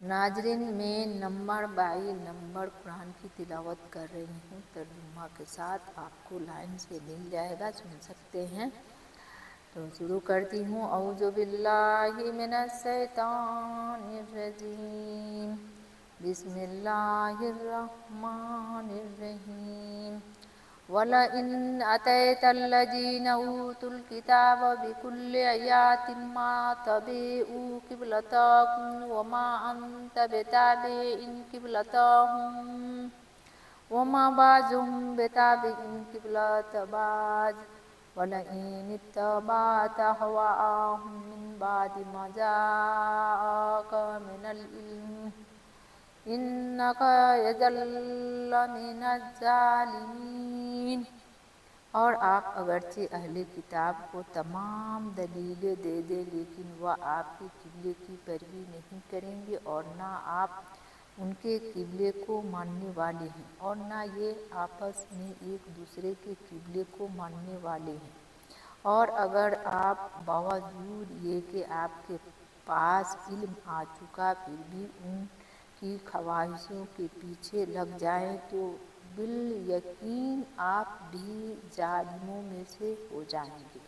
नाजरीन में number 22 number Quran की तिलावत कर रही हूँ तर्जुमा के साथ। आपको लाइन से मिल जाएगा, सुन सकते हैं। तो शुरू करती हूँ। औज़ु बिल्लाहि मिनश शैतानिर रजीम, बिस्मिल्लाहिर रहमानिर रहीम। वलइन अतैतल्लज़ीना ऊतुल किताब बिकुल्लि आयातिन मा तबिउ क़िब्लतकुम वमा अन्त बिताबिइन क़िब्लतहुम वमा बाज़ुहुम बिताबिइन क़िब्लत बाज़ वलइन इत्तबअत अहवाअहुम मिन बादि मा जाअक मिनल इल्म इन्नका इज़्ज़न लमिनज़ ज़ालिमीन। और आप अगरचे अहले किताब को तमाम दलीलें दे दें, लेकिन वह आपके किबले की पैरवी नहीं करेंगे और ना आप उनके किबले को मानने वाले हैं और ना ये आपस में एक दूसरे के किबले को मानने वाले हैं। और अगर आप बावजूद ये कि आपके पास इल्म आ चुका फिर भी उनकी ख्वाहिशों के पीछे लग जाएं तो बिल यकीन आप भी जालिमों में से हो जाएंगे।